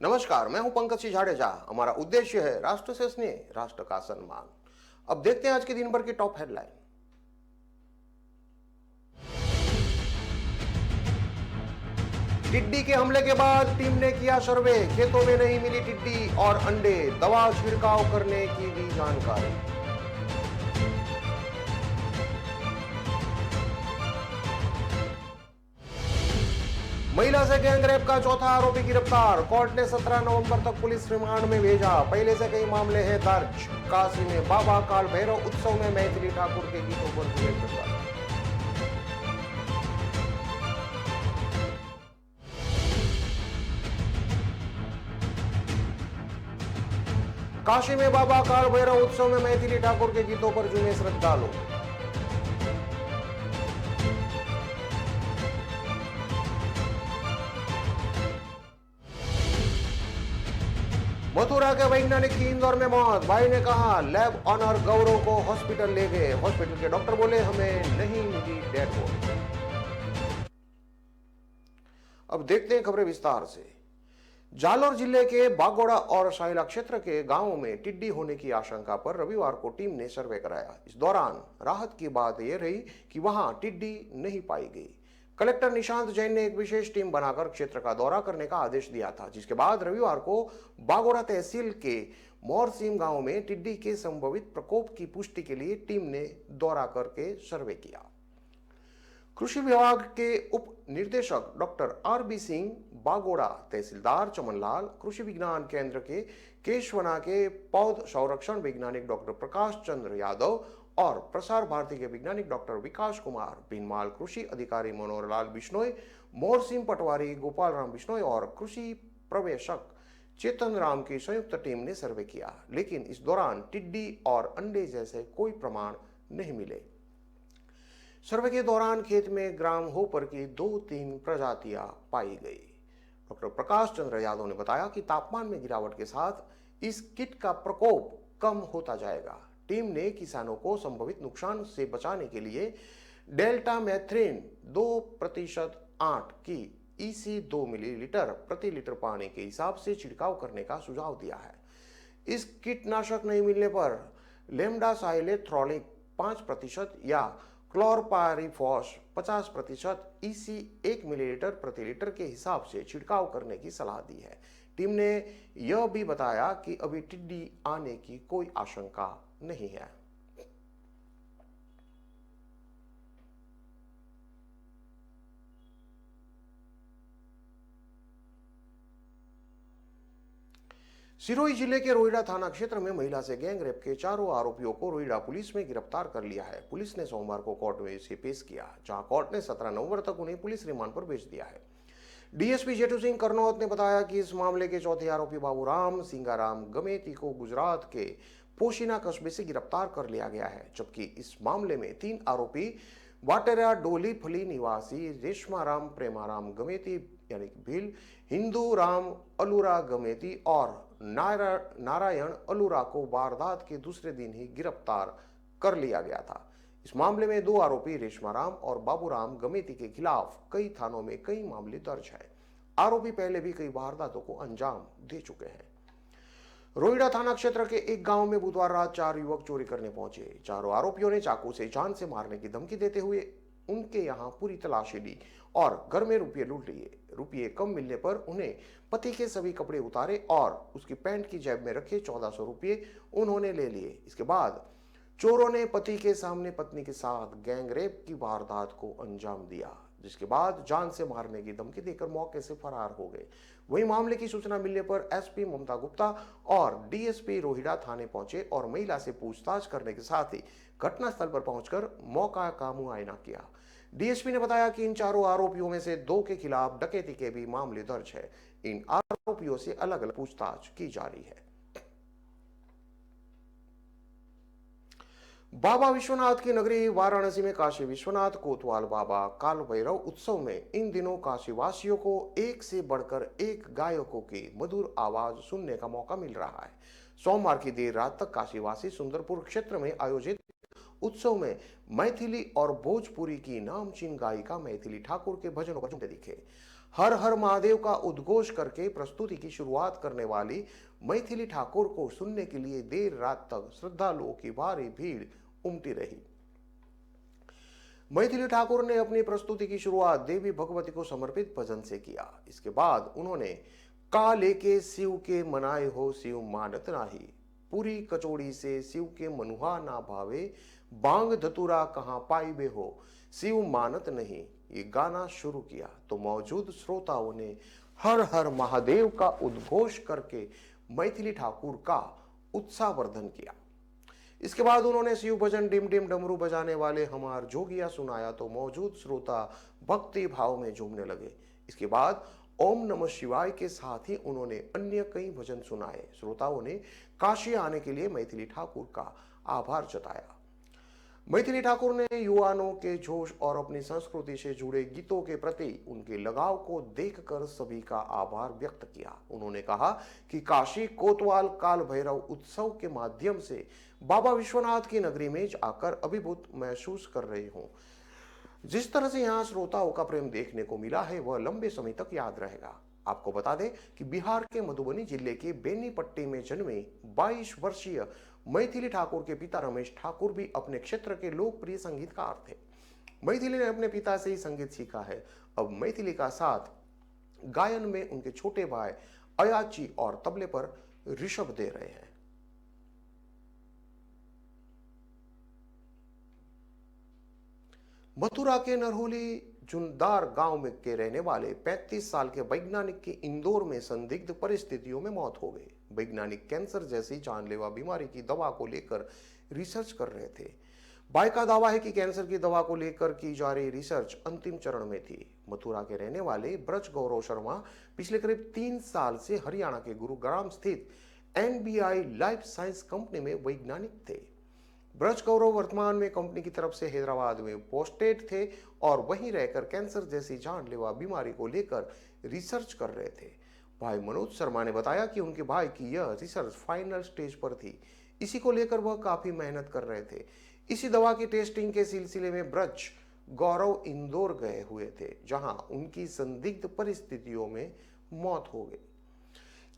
नमस्कार, मैं हूं पंकज सिंह जाडेजा। हमारा उद्देश्य है राष्ट्र से स्नेह, राष्ट्र का सम्मान। अब देखते हैं आज के दिन भर की टॉप हेडलाइन। टिड्डी के हमले के बाद टीम ने किया सर्वे, खेतों में नहीं मिली टिड्डी और अंडे, दवा छिड़काव करने की दी जानकारी। महिला से गैंगरेप का चौथा आरोपी गिरफ्तार, कोर्ट ने 17 नवंबर तक पुलिस रिमांड में भेजा। पहले से कई मामले हैं दर्ज। काशी में बाबा काल भैरव उत्सव में मैथिली ठाकुर के गीतों पर हुए प्रचार। काशी में बाबा काल भैरव उत्सव में मैथिली ठाकुर के गीतों पर झूमे श्रद्धालु। मथुरा के वैज्ञानिक की इंदौर में मौत, भाई ने कहा लैब ऑनर गौरव को हॉस्पिटल ले गए। हॉस्पिटल के डॉक्टर बोले हमें नहीं मिली डेड बॉडी। अब देखते हैं खबरें विस्तार से। जालोर जिले के बागोड़ा और साइला क्षेत्र के गांवों में टिड्डी होने की आशंका पर रविवार को टीम ने सर्वे कराया। इस दौरान राहत की बात यह रही कि वहां टिड्डी नहीं पाई गई। कलेक्टर निशांत जैन ने एक विशेष टीम बनाकर क्षेत्र का दौरा करने का आदेश दिया था, जिसके बाद रविवार को बागोड़ा तहसील के मोरसीम गांव में टिड्डी के संभावित प्रकोप की पुष्टि के लिए टीम ने दौरा करके सर्वे किया। कृषि विभाग के उप निर्देशक डॉक्टर आर.बी. सिंह, बागोड़ा तहसीलदार चमनलाल, कृषि विज्ञान केंद्र के केशवना के पौध संरक्षण वैज्ञानिक डॉक्टर प्रकाश चंद्र यादव और प्रसार भारती के वैज्ञानिक डॉक्टर विकास कुमार, भीनमाल कृषि अधिकारी मनोहर लाल बिश्नोई, मोरसिंह पटवारी गोपाल राम बिश्नोई और कृषि प्रवेशक चेतन राम की संयुक्त टीम ने सर्वे किया, लेकिन इस दौरान टिड्डी और अंडे जैसे कोई प्रमाण नहीं मिले। सर्वे के दौरान खेत में ग्राम होपर की 2-3 प्रजातियां पाई गई। डॉक्टर प्रकाश चंद्र यादव ने बताया कि तापमान में गिरावट के साथ इस कीट का प्रकोप कम होता जाएगा। टीम ने किसानों को संभावित नुकसान से बचाने के लिए डेल्टा मैथ्रिन 2% 8 की EC 2 मिलीलीटर प्रति लीटर पानी के हिसाब से छिड़काव करने का सुझाव दिया है। इस कीटनाशक नहीं मिलने पर लेमडासाइलेथ्रोलिक 5% या क्लोरपायरिफॉस 50% EC 1 मिलीलीटर प्रति लीटर के हिसाब से छिड़काव करने की सलाह दी है। टीम ने यह भी बताया कि अभी टिड्डी आने की कोई आशंका नहीं है। सिरोही जिले के रोहिड़ा थाना क्षेत्र में महिला से गैंगरेप के चारों आरोपियों को रोहिड़ा पुलिस में गिरफ्तार कर लिया है। पुलिस ने सोमवार को कोर्ट में इसे पेश किया, जहां कोर्ट ने 17 नवंबर तक उन्हें पुलिस रिमांड पर भेज दिया है। डीएसपी जेठू सिंह करनौत ने बताया कि इस मामले के चौथे आरोपी बाबूराम सिंगाराम गमेती को गुजरात के पोशीना कस्बे से गिरफ्तार कर लिया गया है, जबकि इस मामले में 3 आरोपी वाटेरा डोली फली निवासी रेशमाराम प्रेमाराम गमेती यानी कि भील, हिंदू राम अलूरा गमेती और नारायण अलूरा को वारदात के दूसरे दिन ही गिरफ्तार कर लिया गया था। इस मामले में 2 आरोपी रेशमाराम और बाबूराम गमेती के खिलाफ कई थानों में कई मामले दर्ज हैं। आरोपी पहले भी कई वारदातों को अंजाम दे चुके हैं। रोहिड़ा थाना क्षेत्र के एक गांव में बुधवार रात 4 युवक चोरी करने पहुंचे। चारों आरोपियों ने चाकू से जान से मारने की धमकी देते हुए उनके यहां पूरी तलाशी ली और घर में रुपये लूट लिए। रुपये कम मिलने पर उन्हें पति के सभी कपड़े उतारे और उसकी पैंट की जेब में रखे 1400 रुपये उन्होंने ले लिए। इसके बाद चोरों ने पति के सामने पत्नी के साथ गैंगरेप की वारदात को अंजाम दिया, जिसके बाद जान से मारने की धमकी देकर मौके से फरार हो गए। वहीं मामले की सूचना मिलने पर एसपी ममता गुप्ता और डीएसपी रोहिड़ा थाने पहुंचे और महिला से पूछताछ करने के साथ ही घटनास्थल पर पहुंचकर मौका का मुआयना किया। डीएसपी ने बताया कि इन चारों आरोपियों में से 2 के खिलाफ डकैती के भी मामले दर्ज है। इन आरोपियों से अलग अलग पूछताछ की जा रही है। बाबा विश्वनाथ की नगरी वाराणसी में काशी विश्वनाथ कोतवाल बाबा काल भैरव उत्सव में इन दिनों काशी वासियों को एक से बढ़कर एक गायकों की मधुर आवाज सुनने का मौका मिल रहा है। सोमवार की देर रात तक काशीवासी सुंदरपुर क्षेत्र में आयोजित उत्सव में मैथिली और भोजपुरी की नामचीन गायिका मैथिली ठाकुर के भजनों पर झूमते दिखे। हर हर महादेव का उद्घोष करके प्रस्तुति की शुरुआत करने वाली मैथिली ठाकुर को सुनने के लिए देर रात तक श्रद्धालुओं की भारी भीड़ उमटी रही। मैथिली ठाकुर ने अपनी प्रस्तुति की शुरुआत देवी भगवती को समर्पित भजन से किया। इसके बाद उन्होंने का लेके शिव के मनाए हो शिव मानत नाही, पूरी कचौड़ी से शिव के मनुहा ना भावे, बांग धतुरा कहाँ पाइबे हो शिव मानत नहीं, ये गाना शुरू किया तो मौजूद श्रोताओं ने हर हर महादेव का उद्घोष करके मैथिली ठाकुर का उत्साहवर्धन किया। इसके बाद उन्होंने शिव भजन डिम डिम डमरू बजाने वाले हमार जोगिया सुनाया तो मौजूद श्रोता भक्ति भाव में झूमने लगे। इसके बाद ओम नमः शिवाय के साथ ही उन्होंने अन्य कई भजन सुनाए। श्रोताओं ने काशी आने के लिए मैथिली ठाकुर का आभार जताया। मैथिली ठाकुर ने युवाओं के जोश और अपनी संस्कृति से जुड़े गीतों के प्रति उनके लगाव को देखकर सभी का आभार व्यक्त किया। उन्होंने कहा कि काशी कोतवाल काल भैरव उत्सव के माध्यम से बाबा विश्वनाथ की नगरी में आकर अभिभूत महसूस कर रहे हूं। जिस तरह से यहाँ श्रोताओं का प्रेम देखने को मिला है वह लंबे समय तक याद रहेगा। आपको बता दें कि बिहार के मधुबनी जिले के बेनीपट्टी में जन्मे 22 वर्षीय मैथिली ठाकुर के पिता रमेश ठाकुर भी अपने क्षेत्र के लोकप्रिय संगीतकार थे। मैथिली ने अपने पिता से ही संगीत सीखा है। अब मैथिली का साथ गायन में उनके छोटे भाई अयाची और तबले पर ऋषभ दे रहे हैं। मथुरा के नरहोली जुनदार गांव में के रहने वाले 35 साल के वैज्ञानिक की इंदौर में संदिग्ध परिस्थितियों में मौत हो गई। वैज्ञानिक कैंसर जैसी जानलेवा बीमारी की दवा को लेकर रिसर्च कर रहे थे। भाई का दावा है कि कैंसर की दवा को लेकर की जा रही रिसर्च अंतिम चरण में थी। मथुरा के रहने वाले ब्रज गौरव शर्मा पिछले करीब 3 साल से हरियाणा के गुरुग्राम स्थित NBI लाइफ साइंस कंपनी में वैज्ञानिक थे। ब्रज गौरव वर्तमान में कंपनी की तरफ से हैदराबाद में पोस्टेड थे और वहीं रहकर कैंसर जैसी जानलेवा बीमारी को लेकर रिसर्च कर रहे थे। भाई मनोज शर्मा ने बताया कि उनके भाई की यह रिसर्च फाइनल स्टेज पर थी। इसी को लेकर वह काफी मेहनत कर रहे थे। इसी दवा की टेस्टिंग के सिलसिले में ब्रज गौरव इंदौर गए हुए थे, जहां उनकी संदिग्ध परिस्थितियों में मौत हो गई।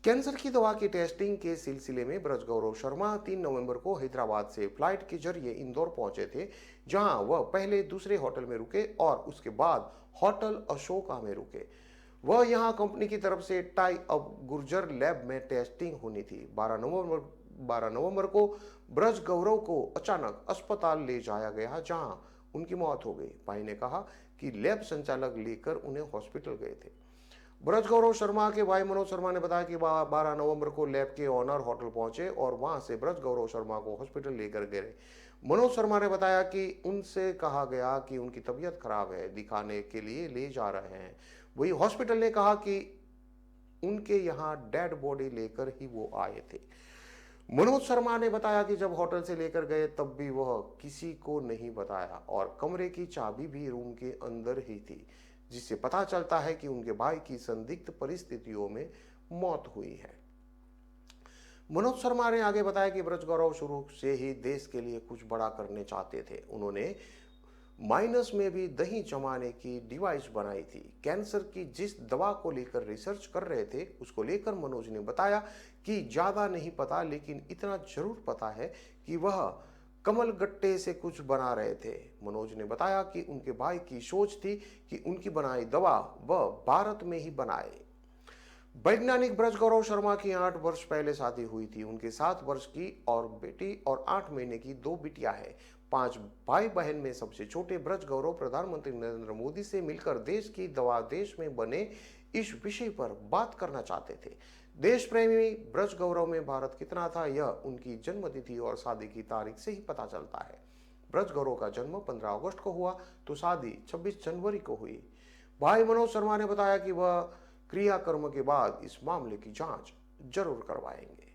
कैंसर की दवा की टेस्टिंग के सिलसिले में ब्रज गौरव शर्मा 3 नवंबर को हैदराबाद से फ्लाइट के जरिए इंदौर पहुंचे थे, जहां वह पहले दूसरे होटल में रुके और उसके बाद होटल अशोका में रुके। वह यहां कंपनी की तरफ से टाई अप गुर्जर लैब में टेस्टिंग होनी थी। 12 नवंबर को ब्रज गौरव को अचानक अस्पताल ले जाया गया, जहां उनकी मौत हो गई। भाई ने कहा कि लैब संचालक लेकर उन्हें हॉस्पिटल गए थे। ब्रज गौरव शर्मा के भाई मनोज शर्मा ने बताया कि 12 नवंबर को लैब के ऑनर होटल पहुंचे और वहां से ब्रज गौरव शर्मा को हॉस्पिटल लेकर गए। मनोज शर्मा ने बताया कि उनसे कहा गया कि उनकी तबीयत खराब है, दिखाने के लिए ले जा रहे हैं। वही हॉस्पिटल ने कहा कि उनके यहाँ डेड बॉडी लेकर ही वो आए थे। मनोज शर्मा ने बताया कि जब होटल से लेकर गए तब भी वह किसी को नहीं बताया और कमरे की चाबी भी रूम के अंदर ही थी, जिससे पता चलता है कि उनके भाई की संदिग्ध परिस्थितियों में मौत हुई है। मनोज शर्मा ने आगे बताया कि ब्रज गौरव शुरू से ही देश के लिए कुछ बड़ा करने चाहते थे। उन्होंने माइनस में भी दही जमाने की डिवाइस बनाई थी। कैंसर की जिस दवा को लेकर रिसर्च कर रहे थे उसको लेकर मनोज ने बताया कि ज्यादा नहीं पता, लेकिन इतना जरूर पता है कि वह कमल गट्टे से कुछ बना रहे थे। मनोज ने बताया कि उनके भाई की सोच थी कि उनकी बनाई दवा वह भारत में ही बनाए। वैज्ञानिक ब्रज गौरव शर्मा की 8 वर्ष पहले शादी हुई थी। उनके 7 वर्ष की और बेटी और 8 महीने की 2 बिटियां हैं। 5 भाई बहन में सबसे छोटे ब्रज गौरव प्रधानमंत्री नरेंद्र मोदी से मिलकर देश की दवा देश में बने इस विषय पर बात करना चाहते थे। देश प्रेमी ब्रज गौरव में भारत कितना था यह उनकी जन्मतिथि और शादी की तारीख से ही पता चलता है। ब्रज गौरव का जन्म 15 अगस्त को हुआ तो शादी 26 जनवरी को हुई। भाई मनोज शर्मा ने बताया कि वह क्रियाकर्म के बाद इस मामले की जांच जरूर करवाएंगे।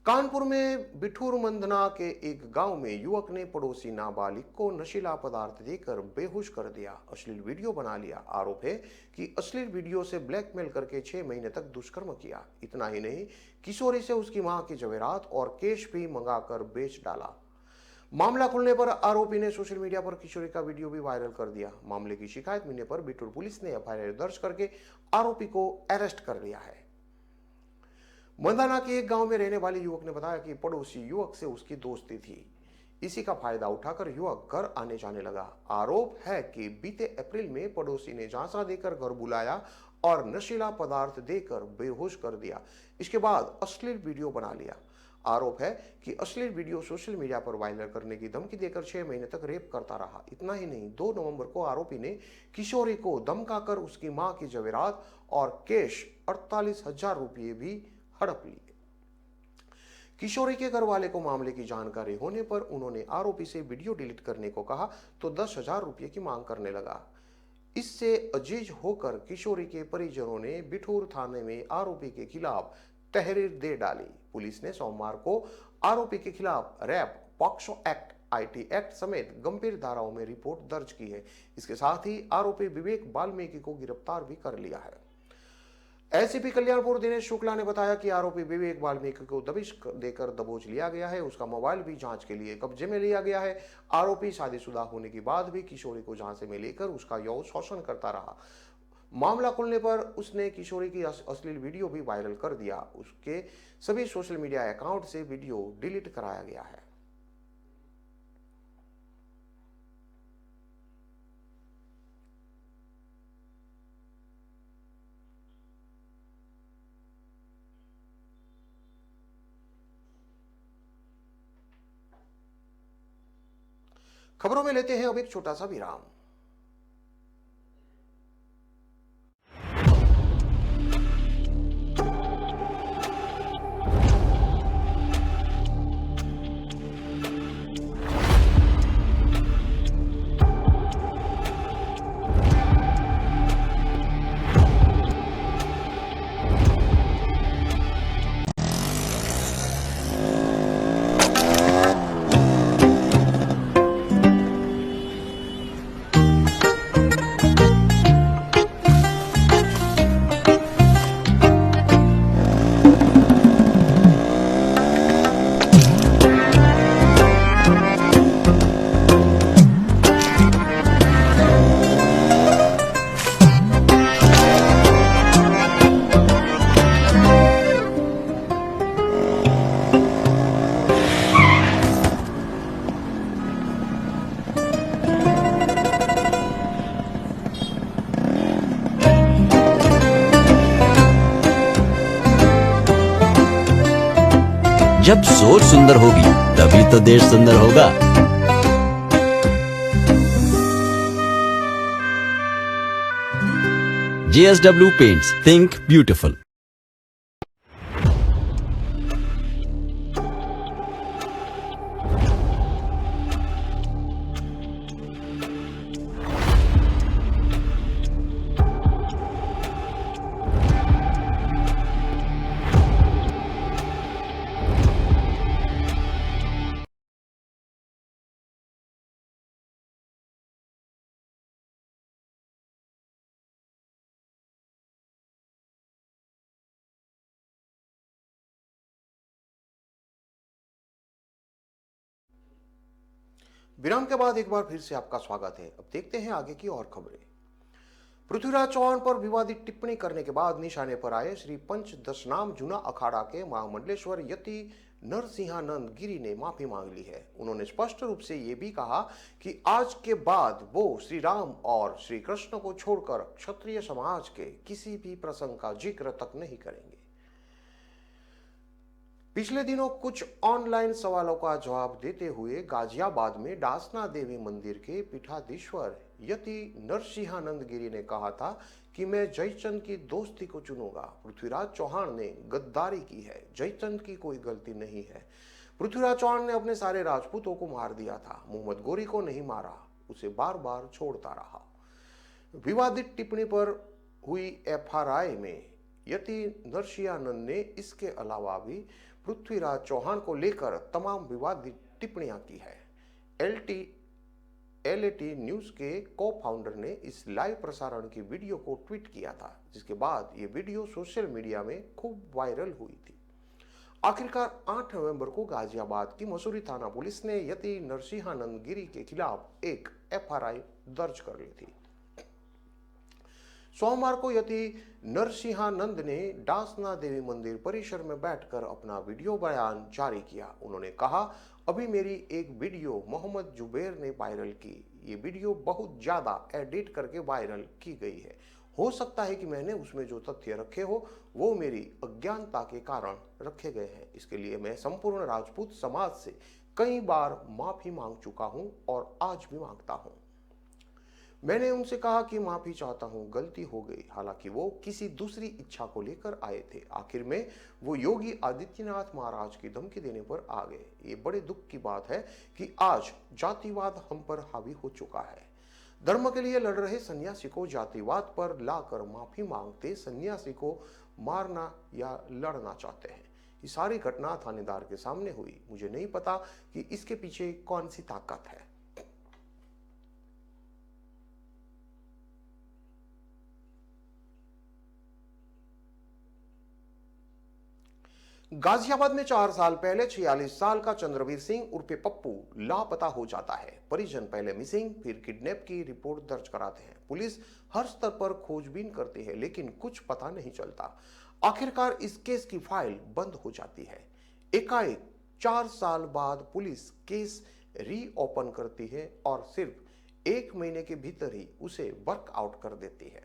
कानपुर में बिठूर मंदना के एक गांव में युवक ने पड़ोसी नाबालिग को नशीला पदार्थ देकर बेहोश कर दिया, अश्लील वीडियो बना लिया। आरोप है कि अश्लील वीडियो से ब्लैकमेल करके 6 महीने तक दुष्कर्म किया। इतना ही नहीं, किशोरी से उसकी मां के जवेरात और केश भी मंगाकर बेच डाला। मामला खुलने पर आरोपी ने सोशल मीडिया पर किशोरी का वीडियो भी वायरल कर दिया। मामले की शिकायत मिलने पर बिठूर पुलिस ने एफआईआर दर्ज करके आरोपी को अरेस्ट कर लिया है। मंदाना के एक गांव में रहने वाले युवक ने बताया कि पड़ोसी युवक से उसकी दोस्ती थी। इसी का फायदा उठाकर युवक घर आने जाने लगा। आरोप है कि बीते अप्रैल में पड़ोसी ने झांसा देकर घर बुलाया और नशीला पदार्थ देकर बेहोश कर दिया। इसके बाद अश्लील वीडियो बना लिया। आरोप है कि अश्लील वीडियो सोशल मीडिया पर वायरल करने की धमकी देकर 6 महीने तक रेप करता रहा। इतना ही नहीं, 2 नवंबर को आरोपी ने किशोरी को धमकाकर उसकी मां की जवेरात और कैश 48,000 रुपये भी हड़प लिए। किशोरी के घर वाले को मामले की जानकारी होने पर उन्होंने आरोपी से वीडियो डिलीट करने को कहा तो 10,000 रुपये की मांग करने लगा। इससे अजीज होकर किशोरी के परिजनों ने बिठूर थाने में आरोपी के खिलाफ तहरीर दे डाली। पुलिस ने सोमवार को आरोपी के खिलाफ rape, POCSO act, IT act समेत गंभीर धाराओं में रिपोर्ट दर्ज की है। इसके साथ ही आरोपी विवेक वाल्मीकि को गिरफ्तार भी कर लिया है। एसीपी कल्याणपुर दिनेश शुक्ला ने बताया कि आरोपी विवेक वाल्मीकि को दबिश देकर दबोच लिया गया है। उसका मोबाइल भी जांच के लिए कब्जे में लिया गया है। आरोपी शादीशुदा होने के बाद भी किशोरी को झांसे में लेकर उसका यौन शोषण करता रहा। मामला खुलने पर उसने किशोरी की अश्लील वीडियो भी वायरल कर दिया। उसके सभी सोशल मीडिया अकाउंट से वीडियो डिलीट कराया गया है। खबरों में लेते हैं अब एक छोटा सा विराम। जब सोच सुंदर होगी तभी तो देश सुंदर होगा। JSW Paints, think beautiful। विराम के बाद एक बार फिर से आपका स्वागत है। अब देखते हैं आगे की और खबरें। पृथ्वीराज चौहान पर विवादित टिप्पणी करने के बाद निशाने पर आए श्री पंच दशनाम जूना अखाड़ा के महामंडलेश्वर यति नरसिंहानंद गिरी ने माफी मांग ली है। उन्होंने स्पष्ट रूप से ये भी कहा कि आज के बाद वो श्री राम और श्री कृष्ण को छोड़कर क्षत्रिय समाज के किसी भी प्रसंग का जिक्र तक नहीं करेंगे। पिछले दिनों कुछ ऑनलाइन सवालों का जवाब देते हुए गाजियाबाद में डासना देवी मंदिर के पीठाधीश्वर यति नरसिंहानंद गिरी ने कहा था कि मैं जयचंद की दोस्ती को चुनूंगा। पृथ्वीराज चौहान ने गद्दारी की है, जयचंद की कोई गलती नहीं है। पृथ्वीराज चौहान ने अपने सारे राजपूतों को मार दिया था, मोहम्मद गोरी को नहीं मारा, उसे बार बार छोड़ता रहा। विवादित टिप्पणी पर हुई एफआईआर में यति नरसिंहानंद ने इसके अलावा भी पृथ्वीराज चौहान को लेकर तमाम विवादित टिप्पणियां की है। एलएटी न्यूज के को फाउंडर ने इस लाइव प्रसारण की वीडियो को ट्वीट किया था, जिसके बाद ये वीडियो सोशल मीडिया में खूब वायरल हुई थी। आखिरकार 8 नवंबर को गाजियाबाद की मसूरी थाना पुलिस ने यति नरसिंहानंद गिरी के खिलाफ एक एफआईआर दर्ज कर ली थी। सोमवार को यति नरसिंहानंद ने डासना देवी मंदिर परिसर में बैठकर अपना वीडियो बयान जारी किया। उन्होंने कहा, अभी मेरी एक वीडियो मोहम्मद जुबैर ने वायरल की। ये वीडियो बहुत ज्यादा एडिट करके वायरल की गई है। हो सकता है कि मैंने उसमें जो तथ्य रखे हो वो मेरी अज्ञानता के कारण रखे गए हैं। इसके लिए मैं संपूर्ण राजपूत समाज से कई बार माफी मांग चुका हूं और आज भी मांगता हूं। मैंने उनसे कहा कि माफी चाहता हूं, गलती हो गई। हालांकि वो किसी दूसरी इच्छा को लेकर आए थे। आखिर में वो योगी आदित्यनाथ महाराज की धमकी देने पर आ गए। ये बड़े दुख की बात है कि आज जातिवाद हम पर हावी हो चुका है। धर्म के लिए लड़ रहे सन्यासी को जातिवाद पर लाकर माफी मांगते सन्यासी को मारना या लड़ना चाहते हैं। ये सारी घटना थानेदार के सामने हुई। मुझे नहीं पता कि इसके पीछे कौन सी ताकत है। गाजियाबाद में 4 साल पहले 46 साल का चंद्रवीर सिंह उर्फे पप्पू लापता हो जाता है। परिजन पहले मिसिंग फिर किडनैप की रिपोर्ट दर्ज कराते हैं। पुलिस हर स्तर पर खोजबीन करती है लेकिन कुछ पता नहीं चलता। आखिरकार इस केस की फाइल बंद हो जाती है। एकाएक 4 साल बाद पुलिस केस रीओपन करती है और सिर्फ 1 महीने के भीतर ही उसे वर्कआउट कर देती है।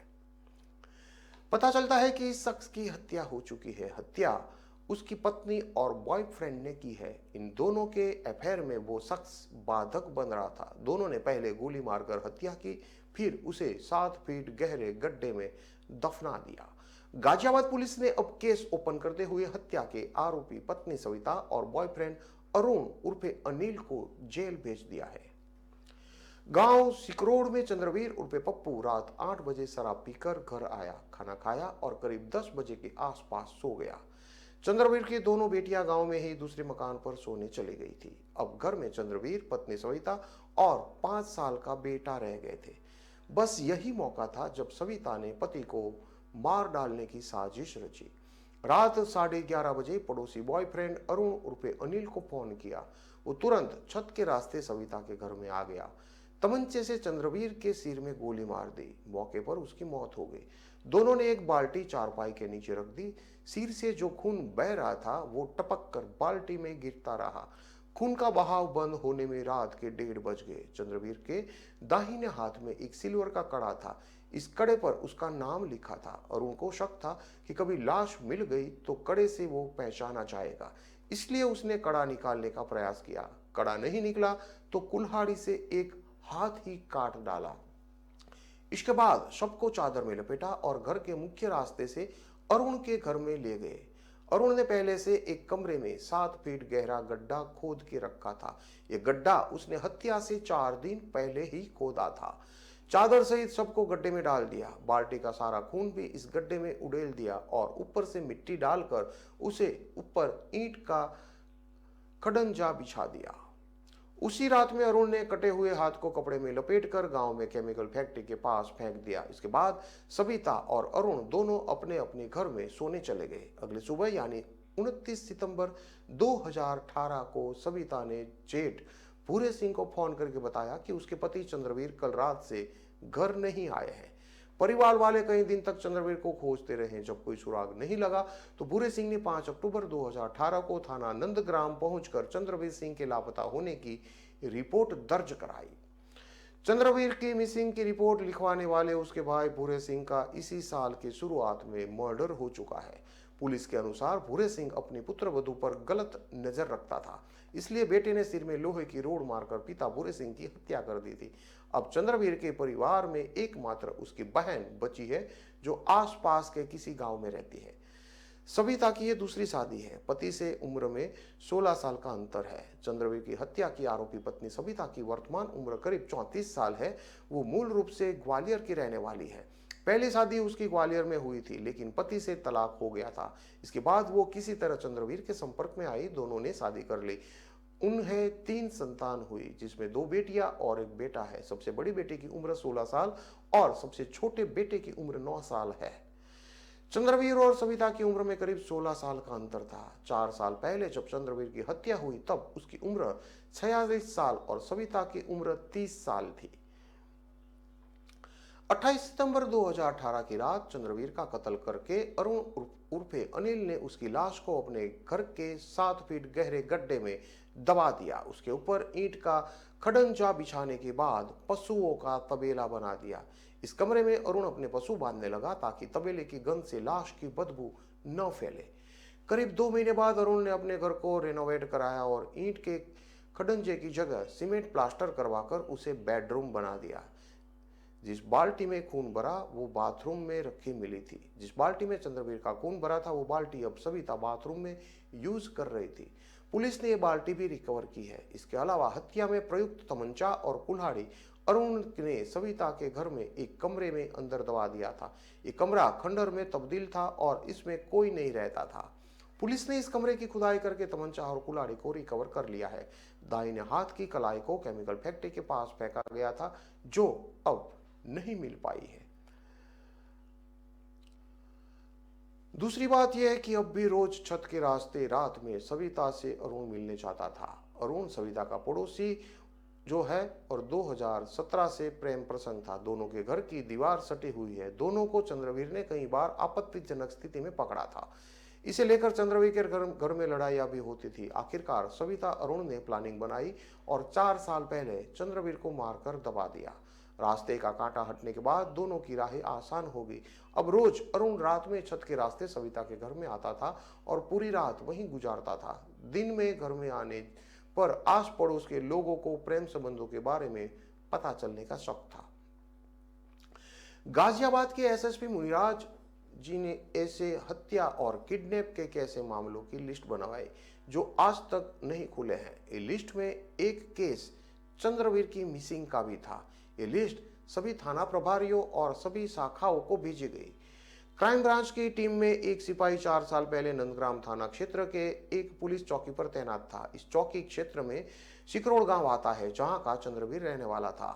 पता चलता है कि इस शख्स की हत्या हो चुकी है। हत्या उसकी पत्नी और बॉयफ्रेंड ने की है। इन दोनों के अफेयर में वो शख्स बाधक बन रहा था। दोनों ने पहले गोली मारकर हत्या की, फिर उसे 7 फीट गहरे गड्ढे में दफना दिया। गाजियाबाद पुलिस ने अब केस ओपन करते हुए हत्या के आरोपी पत्नी सविता और बॉयफ्रेंड अरुण उर्फे अनिल को जेल भेज दिया है। गांव सिकरोड़ में चंद्रवीर उर्फे पप्पू रात 8 बजे शराब पीकर घर आया, खाना खाया और करीब 10 बजे के आसपास सो गया। चंद्रवीर की दोनों बेटियां गांव में ही दूसरे मकान पर सोने चली गई थी। अब घर में चंद्रवीर, पत्नी सविता और 5 साल का बेटा रह गए थे। बस यही मौका था जब सविता ने पति को मार डालने की साजिश रची। रात 11:30 बजे पड़ोसी बॉयफ्रेंड अरुण उर्फे अनिल को फोन किया। वो तुरंत छत के रास्ते सविता के घर में आ गया। तमंचे से चंद्रवीर के सिर में गोली मार दी। मौके पर उसकी मौत हो गई। दोनों ने एक बाल्टी चारपाई के नीचे रख दी। सिर से जो खून बह रहा था वो टपक कर बाल्टी में गिरता रहा। खून का बहाव बंद होने में रात के 1:30 बज गए। चंद्रवीर के दाहिने हाथ में एक सिल्वर का कड़ा था। इस कड़े पर उसका नाम लिखा था। और उनको शक था कि कभी लाश मिल गई तो कड़े से वो पहचाना जाएगा, इसलिए उसने कड़ा निकालने का प्रयास किया। कड़ा नहीं निकला तो कुल्हाड़ी से एक हाथ ही काट डाला। इसके बाद शव को चादर में लपेटा और घर के मुख्य रास्ते से अरुण के घर में ले गए। अरुण ने पहले से एक कमरे में 7 फीट गहरा गड्ढा खोद के रखा था। यह गड्ढा उसने हत्या से 4 दिन पहले ही खोदा था। चादर सहित सबको गड्ढे में डाल दिया। बाल्टी का सारा खून भी इस गड्ढे में उड़ेल दिया और ऊपर से मिट्टी डालकर उसे ऊपर ईंट का खडंजा बिछा दिया। उसी रात में अरुण ने कटे हुए हाथ को कपड़े में लपेटकर गांव में केमिकल फैक्ट्री के पास फेंक दिया। इसके बाद सविता और अरुण दोनों अपने अपने घर में सोने चले गए। अगले सुबह यानी 29 सितंबर 2018 को सविता ने जेठ भूरे सिंह को फोन करके बताया कि उसके पति चंद्रवीर कल रात से घर नहीं आए हैं। परिवार वाले कई दिन तक चंद्रवीर को खोजते रहे। जब कोई सुराग नहीं लगा तो भूरे सिंह ने 5 अक्टूबर 2018 को थाना नंदग्राम पहुंचकर चंद्रवीर सिंह के लापता होने की रिपोर्ट दर्ज कराई। चंद्रवीर की मिसिंग की रिपोर्ट लिखवाने वाले उसके भाई भूरे सिंह का इसी साल की शुरुआत में मर्डर हो चुका है। पुलिस के अनुसार भूरे सिंह अपनी पुत्रवधू पर गलत नजर रखता था, इसलिए बेटे ने सिर में लोहे की रोड मारकर पिता भूरे सिंह की हत्या कर दी थी। अब चंद्रवीर के परिवार में एकमात्र उसकी बहन बची है जो आसपास के किसी गांव में रहती है। सविता की यह दूसरी शादी है। पति से उम्र में 16 साल का अंतर है। चंद्रवीर की हत्या की आरोपी पत्नी सविता की वर्तमान उम्र करीब 34 साल है। वो मूल रूप से ग्वालियर की रहने वाली है। पहली शादी उसकी ग्वालियर में हुई थी लेकिन पति से तलाक हो गया था। इसके बाद वो किसी तरह चंद्रवीर के संपर्क में आई। दोनों ने शादी कर ली। उन्हें 3 संतान हुई जिसमें 2 बेटियां और एक बेटा है। सबसे बड़ी बेटे की उम्र 16 साल और सबसे छोटे बेटे की उम्र 9 साल है। चंद्रवीर और सविता की उम्र में करीब 16 साल का अंतर था। 4 साल पहले जब चंद्रवीर की हत्या हुई तब उसकी उम्र 46 साल और सविता की उम्र 30 साल थी। 28 सितंबर 2018 की रात चंद्रवीर का कत्ल करके अरुण उर्फे अनिल ने उसकी लाश को अपने घर के 7 फीट गहरे गड्ढे में दबा दिया। उसके ऊपर ईंट का खड़ंजा बिछाने के बाद पशुओं का तबेला बना दिया। इस कमरे में अरुण अपने पशु बांधने लगा ताकि तबेले की गंध से लाश की बदबू न फैले। करीब 2 महीने बाद अरुण ने अपने घर को रेनोवेट कराया और ईंट के खड़ंजे की जगह सीमेंट प्लास्टर करवाकर उसे बेडरूम बना दिया। जिस बाल्टी में खून भरा वो बाथरूम में रखी मिली थी। जिस बाल्टी में चंद्रवीर का खून भरा था वो बाल्टी अब सविता बाथरूम में यूज कर रही थी। पुलिस ने ये बाल्टी भी रिकवर की है। इसके अलावा हत्या में प्रयुक्त तमंचा और कुल्हाड़ी अरुण ने सविता के घर में एक कमरे में अंदर दबा दिया था। ये कमरा खंडर में तब्दील था और इसमें कोई नहीं रहता था। पुलिस ने इस कमरे की खुदाई करके तमंचा और कुल्हाड़ी को रिकवर कर लिया है। दाहिने हाथ की कलाई को केमिकल फैक्ट्री के पास फेंका गया था जो अब नहीं मिल पाई है। दूसरी बात यह है कि अब भी रोज छत के रास्ते रात में सविता से अरुण मिलने जाता था। अरुण सविता का पड़ोसी जो है और 2017 से प्रेम प्रसंग था। दोनों के घर की दीवार सटी हुई है। दोनों को चंद्रवीर ने कई बार आपत्तिजनक स्थिति में पकड़ा था। इसे लेकर चंद्रवीर के घर में लड़ाइयां भी होती थी। आखिरकार सविता अरुण ने प्लानिंग बनाई और 4 साल पहले चंद्रवीर को मारकर दबा दिया। रास्ते का कांटा हटने के बाद दोनों की राहें आसान हो गई। अब रोज अरुण रात में छत के रास्ते सविता के घर में आता था और पूरी रात वहीं गुजारता था। दिन में घर में आने पर आस पड़ोस के लोगों को प्रेम संबंधों के बारे में पता चलने का शक था। गाजियाबाद के एसएसपी मुनिराज जी ने ऐसे हत्या और किडनैप के ऐसे मामलों की लिस्ट बनवाई जो आज तक नहीं खुले हैं। इस लिस्ट में एक केस चंद्रवीर की मिसिंग का भी था। ये लिस्ट सभी थाना प्रभारियों और सभी शाखाओं को भेजी गई। क्राइम ब्रांच की टीम में एक सिपाही 4 साल पहले नंदग्राम थाना क्षेत्र के एक पुलिस चौकी पर तैनात था। इस चौकी क्षेत्र में सिकरोड़ गांव आता है जहां का चंद्रवीर रहने वाला था।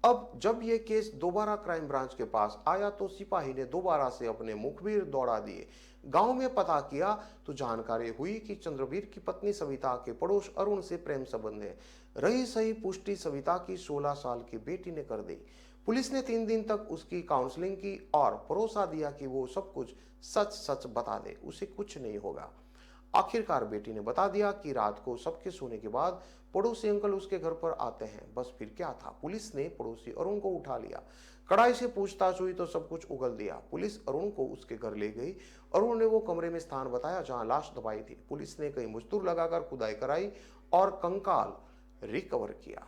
अब जब यह केस दोबारा क्राइम ब्रांच के पास आया तो सिपाही ने दोबारा से अपने मुखबिर दौड़ा दिए। गांव में पता किया तो जानकारी हुई कि चंद्रवीर की पत्नी सविता के पड़ोस अरुण से प्रेम संबंध है। रही सही पुष्टि सविता की 16 साल की बेटी ने कर दी। पुलिस ने 3 दिन तक उसकी काउंसलिंग की और भरोसा दिया कि वो सब कुछ सच सच बता दे, उसे कुछ नहीं होगा। आखिरकार बेटी ने बता दिया कि रात को सबके सोने के बाद पड़ोसी अंकल उसके घर पर आते हैं। बस फिर क्या था, पुलिस ने पड़ोसी अरुण को उठा लिया। कड़ाई से पूछताछ हुई तो सब कुछ उगल दिया। पुलिस अरुण को उसके घर ले गई। अरुण ने वो कमरे में स्थान बताया जहां लाश दबाई थी। पुलिस ने कई मजदूर लगाकर खुदाई कराई और कंकाल रिकवर किया।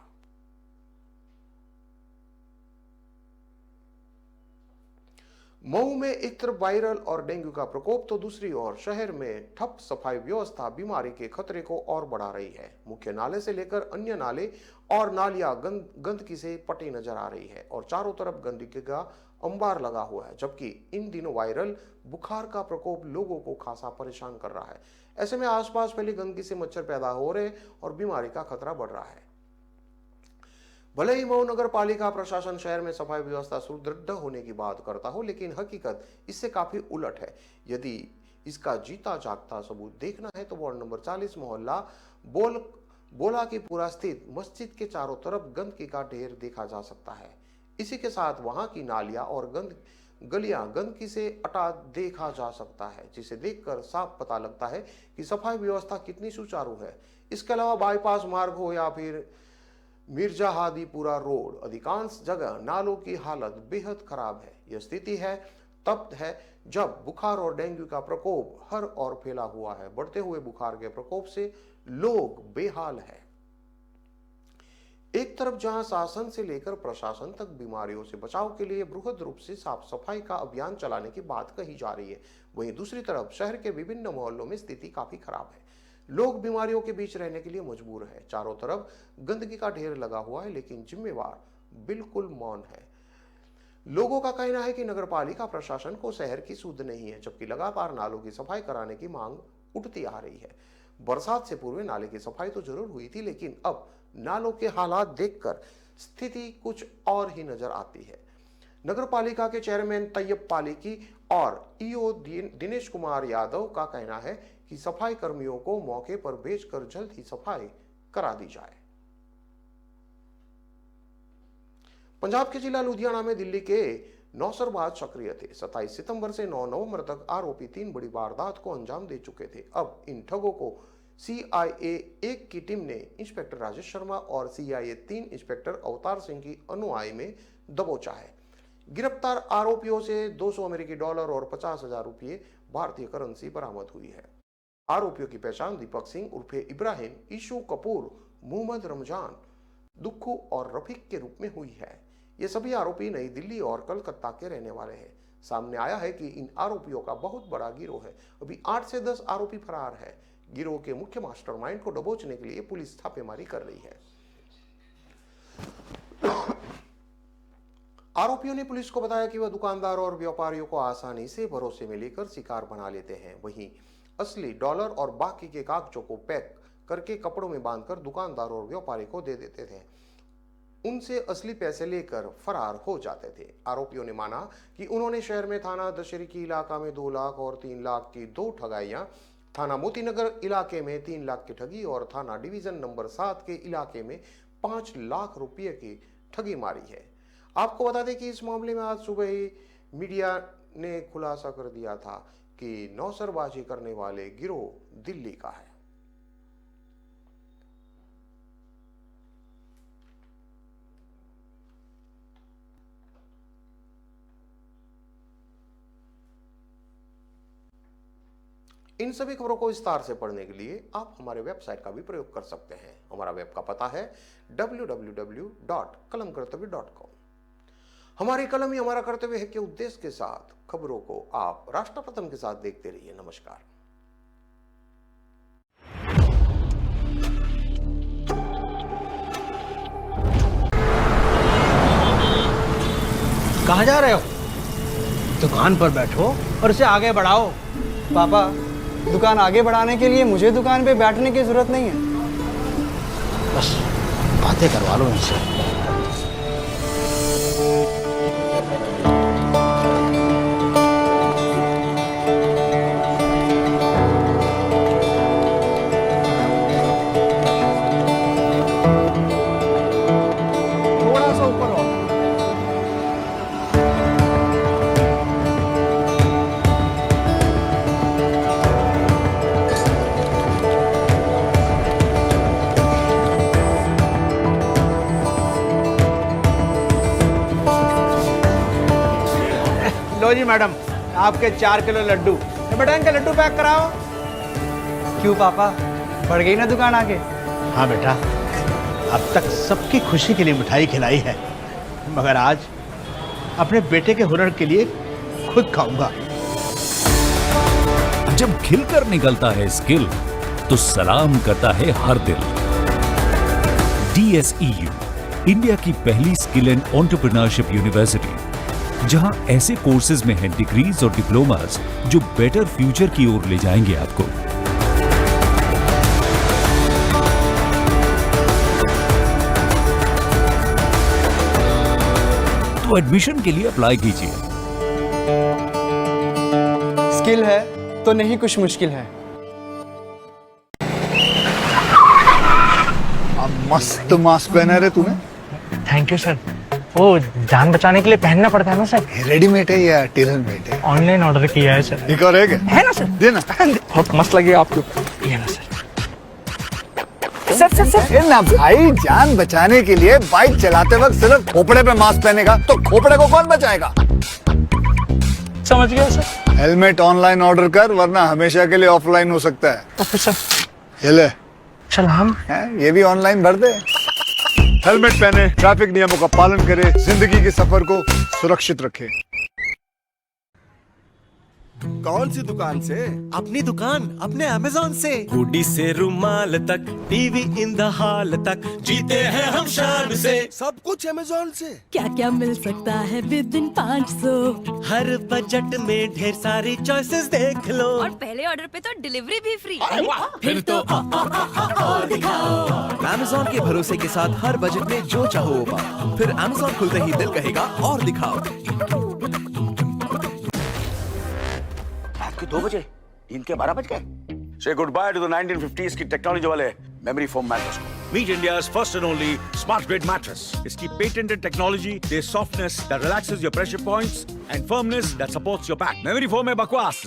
मऊ में एक तरफ वायरल और डेंगू का प्रकोप तो दूसरी ओर शहर में ठप सफाई व्यवस्था बीमारी के खतरे को और बढ़ा रही है। मुख्य नाले से लेकर अन्य नाले और नालियां गंदगी से पटी नजर आ रही है और चारों तरफ गंदगी का अंबार लगा हुआ है। जबकि इन दिनों वायरल बुखार का प्रकोप लोगों को खासा परेशान कर रहा है। ऐसे में आसपास फैली गंदगी से मच्छर पैदा हो रहे और बीमारी का खतरा बढ़ रहा है। भले ही मऊ नगर पालिका प्रशासन शहर में सफाई व्यवस्था सुदृढ़ होने की बात करता हो, लेकिन हकीकत इससे काफी उलट है। यदि इसका जीता जागता सबूत देखना है तो वार्ड नंबर 40 मोहल्ला बोला की पूरा स्थित मस्जिद के चारों तरफ गंदगी का ढेर देखा जा सकता है। इसी के साथ वहां की नालियां और गलियां गंदगी से अटा देखा जा सकता है, जिसे देखकर साफ पता लगता है कि सफाई व्यवस्था कितनी सुचारू है। इसके अलावा बाईपास मार्ग हो या फिर मिर्जा हादीपुरा रोड, अधिकांश जगह नालों की हालत बेहद खराब है। यह स्थिति है तब है जब बुखार और डेंगू का प्रकोप हर ओर फैला हुआ है। बढ़ते हुए बुखार के प्रकोप से लोग बेहाल हैं। एक तरफ जहां शासन से लेकर प्रशासन तक बीमारियों से बचाव के लिए बृहद रूप से साफ सफाई का अभियान चलाने की बात कही जा रही है, वहीं दूसरी तरफ शहर के विभिन्न मोहल्लों में स्थिति काफी खराब है। लोग बीमारियों के बीच रहने के लिए मजबूर है। चारों तरफ गंदगी का ढेर लगा हुआ है, लेकिन जिम्मेवार बिल्कुल मौन है। लोगों का कहना है कि नगरपालिका प्रशासन को शहर की सुध नहीं है, जबकि लगातार नालों की सफाई कराने की मांग उठती आ रही है। बरसात से पूर्व नाले की सफाई तो जरूर हुई थी, लेकिन अब नालों के हालात देखकर स्थिति कुछ और ही नजर आती है। नगर पालिका के चेयरमैन तैयब पालिकी और ईओ दिनेश कुमार यादव का कहना है कि सफाई कर्मियों को मौके पर भेजकर जल्द ही सफाई करा दी जाए। पंजाब के जिला लुधियाना में दिल्ली के नौसरबाज सक्रिय थे। 27 सितंबर से 9 नवंबर तक आरोपी 3 बड़ी वारदात को अंजाम दे चुके थे। अब इन ठगों को CIA 1 की टीम ने इंस्पेक्टर राजेश शर्मा और CIA 3 इंस्पेक्टर अवतार सिंह की अनुयायी में दबोचा है। गिरफ्तार आरोपियों से 200 अमेरिकी डॉलर और 50,000 रुपये भारतीय करेंसी बरामद हुई है। आरोपियों की पहचान दीपक सिंह उर्फे इब्राहिम, ईशू कपूर, मोहम्मद रमजान, दुक्खू और रफीक के रूप में हुई है। ये सभी आरोपी नई दिल्ली और कलकत्ता के रहने वाले हैं। सामने आया है कि इन आरोपियों का बहुत बड़ा गिरोह है। अभी 8 से 10 आरोपी फरार है। गिरोह के मुख्य मास्टरमाइंड को दबोचने के लिए पुलिस छापेमारी कर रही है। आरोपियों ने पुलिस को बताया कि वह दुकानदार और व्यापारियों को आसानी से भरोसे में लेकर शिकार बना लेते हैं। वहीं असली डॉलर और बाकी के कागजों को पैक करके कपड़ों में बांधकर दुकानदार और व्यापारी को दे देते थे। उनसे असली पैसे लेकर फरार हो जाते थे। आरोपियों ने माना कि उन्होंने शहर में थाना दशहरी की इलाका में 2 लाख और 3 लाख की 2 ठगाइयां, थाना मोतीनगर इलाके में 3 लाख की ठगी और थाना डिवीजन नंबर 7 के इलाके में 5 लाख रुपये की ठगी मारी है। आपको बता दें कि इस मामले में आज सुबह ही मीडिया ने खुलासा कर दिया था कि नौसरबाजी करने वाले गिरोह दिल्ली का है। इन सभी खबरों को विस्तार से पढ़ने के लिए आप हमारे वेबसाइट का भी प्रयोग कर सकते हैं। हमारा वेब का पता है www.kalamkartavya.com। हमारी कलम ही हमारा कर्तव्य है के उद्देश्य के साथ खबरों को आप राष्ट्रप्रथम के साथ देखते रहिए। नमस्कार। कहाँ जा रहे हो? दुकान पर बैठो और इसे आगे बढ़ाओ। पापा, दुकान आगे बढ़ाने के लिए मुझे दुकान पे बैठने की जरूरत नहीं है। बस बातें करवा लो इनसे। थोड़ा सा ऊपर हो। लो जी मैडम, आपके 4 किलो लड्डू। बेटा इनके लड्डू पैक कराओ। क्यों पापा, बढ़ गई ना दुकान आगे? हाँ बेटा, अब तक सबकी खुशी के लिए मिठाई खिलाई है, मगर आज अपने बेटे के हुनर के लिए खुद खाऊंगा। जब खिलकर निकलता है स्किल तो सलाम करता है हर दिल। DSEU इंडिया की पहली स्किल एंड एंटरप्रेन्योरशिप यूनिवर्सिटी, जहां ऐसे कोर्सेज में हैं डिग्रीज और डिप्लोमास जो बेटर फ्यूचर की ओर ले जाएंगे आपको। तो एडमिशन के लिए अप्लाई कीजिए। स्किल है तो नहीं कुछ मुश्किल है। मस्त मास्क पहना रे तूने। Thank you sir. वो जान बचाने के लिए पहनना पड़ता है ना सर। रेडीमेड है या टेलर मेड है? ऑनलाइन ऑर्डर किया है सर। एक और है क्या? है ना सर। देना। बहुत मस्त लगे आपको। ये ना सर। सर सर सर ये ना भाई, जान बचाने के लिए बाइक चलाते वक्त सिर्फ खोपड़े पे मास्क पहनेगा तो खोपड़े को कौन बचाएगा? समझ गया सर। हेलमेट ऑनलाइन ऑर्डर कर, वरना हमेशा के लिए ऑफलाइन हो सकता है। Okay sir. ये ले। चल हम ये भी ऑनलाइन भर दे। हेलमेट पहने, ट्रैफिक नियमों का पालन करे, जिंदगी के सफर को सुरक्षित रखे। कौन सी दुकान से? अपनी दुकान अपने अमेज़न से। हुडी से रुमाल तक, टीवी इन द हॉल तक, जीते हैं हम शान से। सब कुछ अमेज़न से। क्या क्या मिल सकता है विद इन 500। हर बजट में ढेर सारी चॉइसेस देख लो, और पहले ऑर्डर पे तो डिलीवरी भी फ्री। फिर तो और दिखाओ। अमेज़न Amazon के भरोसे के साथ हर बजट में जो चाहो वो पाओ। फिर Amazon खुलते ही दिल कहेगा और दिखाओ। रात के 2 बजे, दिन के 12 बज गए। Say goodbye to the 1950s की टेक्नोलॉजी वाले मेमोरी फोम मैट्रेस को। Meet India's first and only smart grid mattress. इसकी patented technology, there's softness that relaxes your pressure points and firmness that supports your back. Memory foam है बकवास,